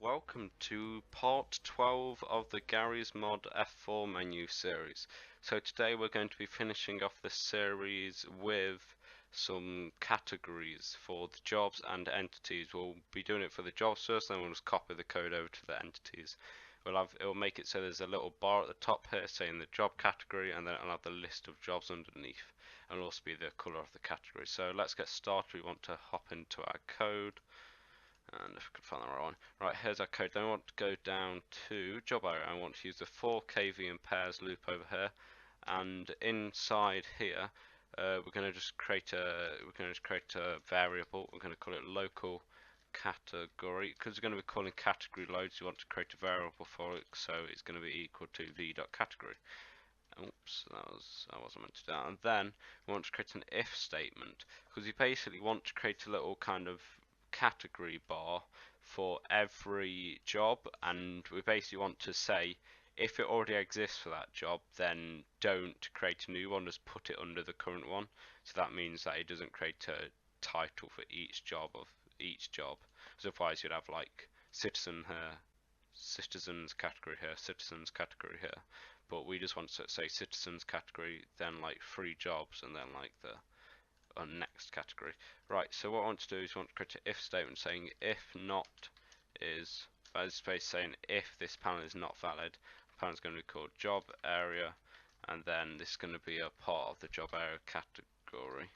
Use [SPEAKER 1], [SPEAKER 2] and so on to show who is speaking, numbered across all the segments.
[SPEAKER 1] welcome to part 12 of the Gary's Mod F4 menu series. So today we're going to be finishing off this series with some categories for the jobs and entities. We'll be doing it for the jobs first, then we'll just copy the code over to the entities. It'll make it so there's a little bar at the top here saying the job category, and then it'll have the list of jobs underneath, and it'll also be the color of the category. So let's get started. We want to hop into our code. And if I can find the right one. Right, here's our code. Then I want to go down to job area. I want to use the for KV and pairs loop over here. And inside here, we're going to just create a variable. We're going to call it local category, because we're going to be calling category loads. You want to create a variable for it, so it's going to be equal to v.category. Oops, I wasn't meant to do that. And then we want to create an if statement, because you basically want to create a little kind of category bar for every job, and we basically want to say if it already exists for that job, then don't create a new one, just put it under the current one. So that means that it doesn't create a title for each job, because otherwise you'd have like citizen here, citizens category here, citizens category here. But we just want to say citizens category, then like 3 jobs, and then like the next category. Right, so what I want to do is I want to create an if statement saying if not is, space saying if this panel is not valid, the panel is going to be called job area, and then this is going to be a part of the job area category.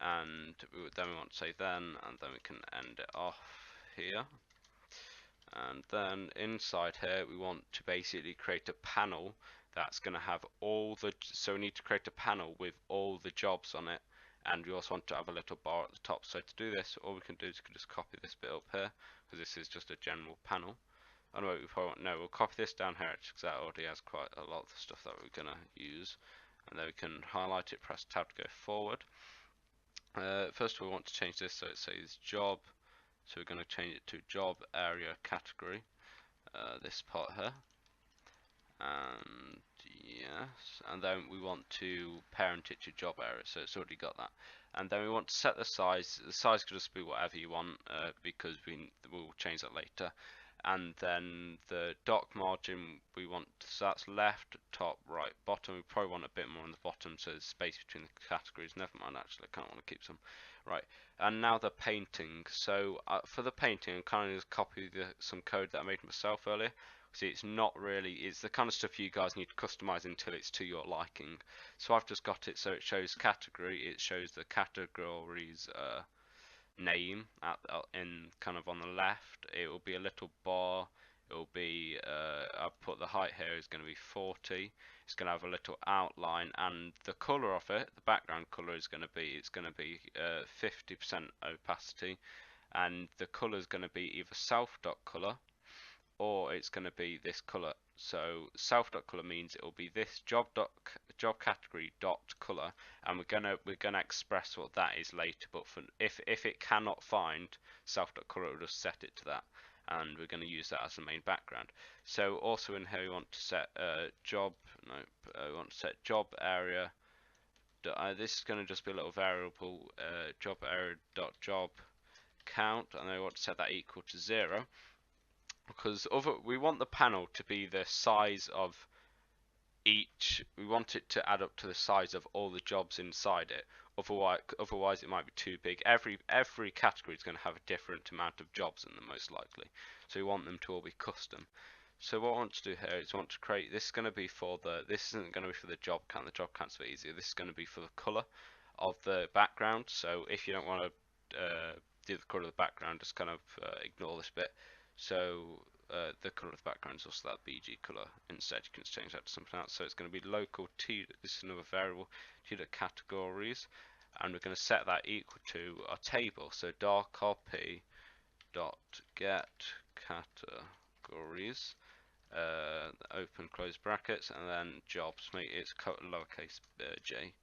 [SPEAKER 1] And then we want to say then, and then we can end it off here. And then inside here we want to basically create a panel that's going to have all the, so we need to create a panel with all the jobs on it, and we also want to have a little bar at the top. So to do this, all we can do is we can just copy this bit up here, because this is just a general panel. And what we probably want, no, we'll copy this down here because that already has quite a lot of the stuff that we're going to use. And then we can highlight it, press tab to go forward. First of all, we want to change this so it says job. So we're going to change it to job area category, this part here. And yes, and then we want to parent it to job area, so it's already got that. And then we want to set the size. The size could just be whatever you want, because we'll change that later. And then the dock margin, we want, so that's left, top, right, bottom. We probably want a bit more on the bottom, so there's space between the categories. Never mind, actually, I kind of want to keep some. Right, and now the painting. So for the painting, I'm kind of just copy some code that I made myself earlier. See, it's not really, it's the kind of stuff you guys need to customize until it's to your liking. So I've just got it so it shows category, it shows the category's name in kind of on the left. It will be a little bar. It will be I'll put the height here is going to be 40. It's going to have a little outline, and the color of it, the background color is going to be 50% opacity, and the color is going to be either self.color or it's going to be this color. So self.color means it will be this job category dot color, and we're gonna express what that is later. But for, if it cannot find self.color, it will just set it to that, and we're going to use that as the main background. So also in here we want to set we want to set job area. This is going to just be a little variable, job area dot job count, and then we want to set that equal to 0. Because we want the panel to be the size of each. We want it to add up to the size of all the jobs inside it. Otherwise it might be too big. Every category is going to have a different amount of jobs in them, most likely. So we want them to all be custom. So what I want to do here is I want to create. This is going to be for the. This isn't going to be for the job count. The job count's a bit easier. This is going to be for the color of the background. So if you don't want to do the color of the background, just kind of ignore this bit. So the color of the background is also that BG color. Instead, you can change that to something else. So it's going to be local t. This is another variable to the categories, and we're going to set that equal to a table. So DarkRP dot get categories, open close brackets, and then jobs. Make it lowercase j.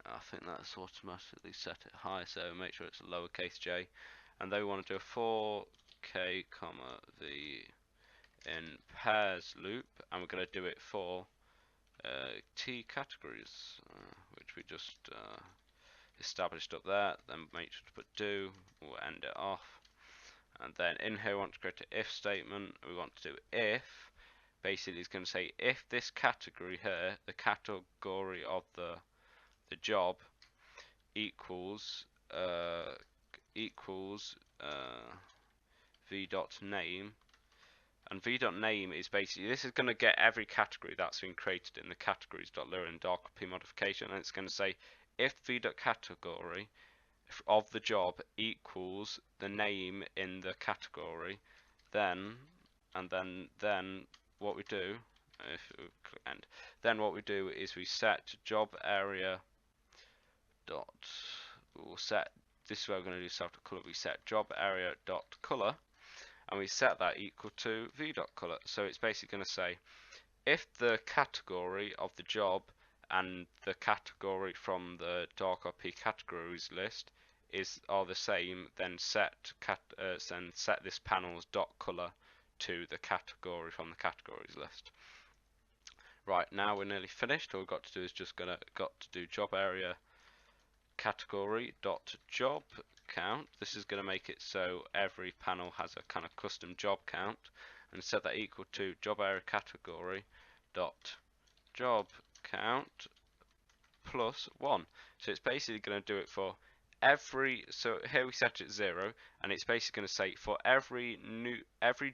[SPEAKER 1] I think that's automatically set it high, so make sure it's lowercase j. And they want to do a for k comma v in pairs loop, and we're going to do it for t categories, which we just established up there. Then make sure to put do. We'll end it off, And then in here we want to create an if statement. We want to do if, basically it's going to say if this category here, the category of the job equals v.name, and v.name is basically, this is going to get every category that's been created in the categories.lua and DarkRP modification, and it's going to say if v.category of the job equals the name in the category, then what we do, if we click end, then what we do is we set job area dot, we'll set, this is where we're going to do select color. We set job area dot color, and we set that equal to v.color. So it's basically going to say if the category of the job and the category from the DarkRP categories list are the same, then set this panel's dot color to the category from the categories list. Right, now we're nearly finished. All we've got to do is got to do job area category dot job count. This is going to make it so every panel has a kind of custom job count, and set that equal to job area category dot job count plus 1. So it's basically going to do it for every, so here we set it 0, and it's basically going to say for every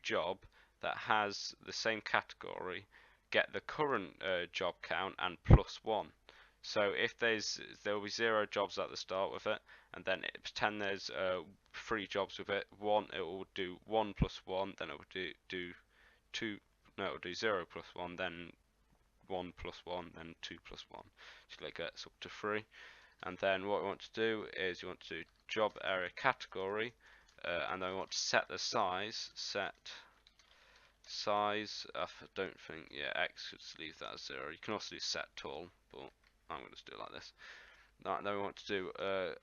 [SPEAKER 1] job that has the same category, get the current job count and plus 1. So if there will be 0 jobs at the start with it, and then pretend there's 3 jobs with it. It will do 1 plus 1, then it will do 2. No, it will do 0 plus 1, then 1 plus 1, then 2 plus 1. So it gets up to 3. And then what we want to do is you want to do job area category, and then we want to set the size. I don't think, yeah, X, just leave that as 0. You can also do set tall, but I'm going to just do it like this. Right, then we want to do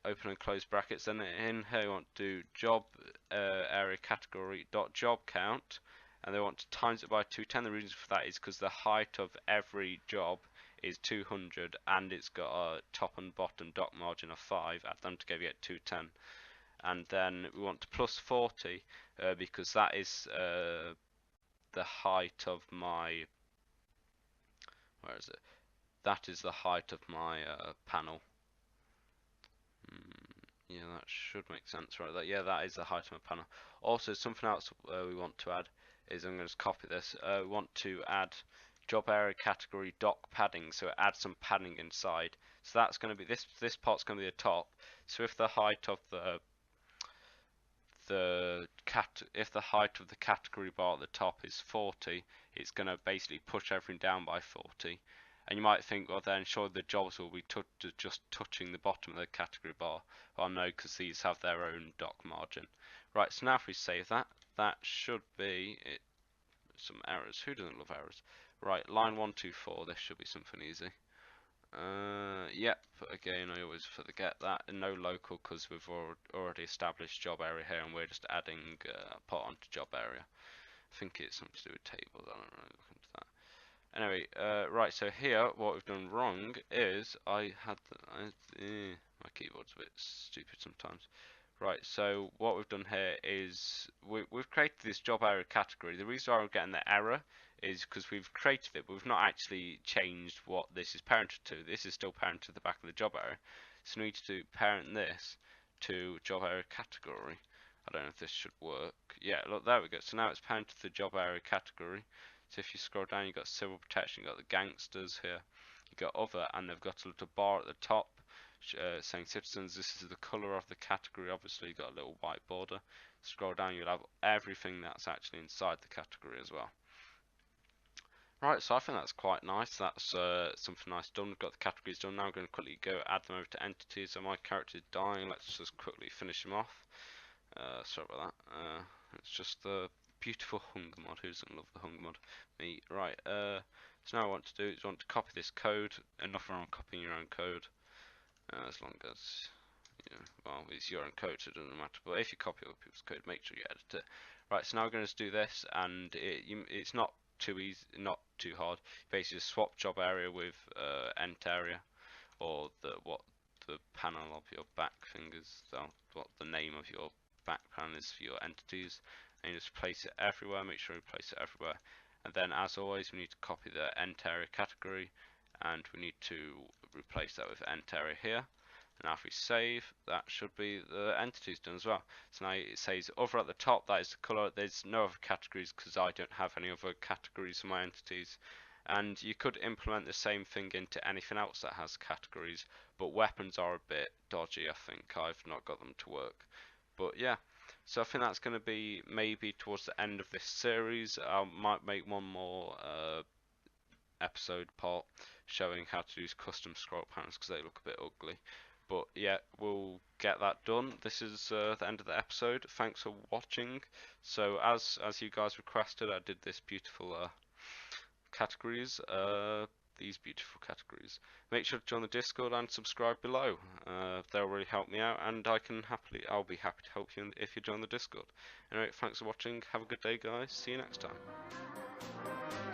[SPEAKER 1] open and close brackets. Then in here we want to do job area category dot job count, and they want to times it by 210. The reason for that is because the height of every job is 200, and it's got a top and bottom dot margin of 5. Add them together, you get 210. And then we want to plus 40 because that is the height of my, where is it? That is the height of my panel. Yeah, that should make sense, right? Yeah, that is the height of my panel. Also, something else we want to add is, I'm going to just copy this. We want to add job area category dock padding, so it adds some padding inside. So that's going to be this part's going to be the top. So if the height of the category bar at the top is 40, it's going to basically push everything down by 40. And you might think, well, then surely the jobs will be just touching the bottom of the category bar. Well, no, because these have their own dock margin. Right, so now if we save that, that should be it. Some errors. Who doesn't love errors? Right, line 124. This should be something easy. Yep. Again, I always forget that. And no local because we've already established job area here, and we're just adding part onto job area. I think it's something to do with tables. I don't really look into that. Anyway, right, so here what we've done wrong is my keyboard's a bit stupid sometimes. Right, so what we've done here is we've created this job area category. The reason why we're getting the error is because we've created it, but we've not actually changed what this is parented to. This is still parented to the back of the job area. So we need to parent this to job area category. I don't know if this should work. Yeah, look, there we go. So now it's parented to the job area category. So if you scroll down, you've got civil protection, you've got the gangsters here, you've got other, and they've got a little bar at the top saying citizens. This is the colour of the category. Obviously, you've got a little white border. Scroll down, you'll have everything that's actually inside the category as well. Right, so I think that's quite nice. That's something nice done. We've got the categories done. Now I'm going to quickly go add them over to entities. So my character is dying. Let's just quickly finish him off. Sorry about that. It's just the beautiful hunger mod. Who doesn't love the hunger mod? Me. Right. So now what I want to do is I want to copy this code. Enough around copying your own code. As long as, you know, well, it's your own code, so it doesn't matter. But if you copy other people's code, make sure you edit it. Right. So now we're going to do this, and it's not too easy, not too hard. Basically, just swap job area with ent area, or the panel of your back fingers. What the name of your background is for your entities, and you just place it everywhere. Make sure you place it everywhere, and then as always we need to copy the ent area category, and we need to replace that with ent area here. Now if we save, that should be the entities done as well. So now it says other at the top, that is the colour. There's no other categories because I don't have any other categories for my entities. And you could implement the same thing into anything else that has categories, but weapons are a bit dodgy. I think I've not got them to work. But yeah, so I think that's going to be maybe towards the end of this series. I might make one more episode part showing how to use custom scroll patterns because they look a bit ugly. But yeah, we'll get that done. This is the end of the episode. Thanks for watching. So as you guys requested, I did this beautiful categories. These beautiful categories. Make sure to join the Discord and subscribe below. They'll really help me out, and I'll be happy to help you if you join the Discord. Anyway, thanks for watching. Have a good day, guys. See you next time.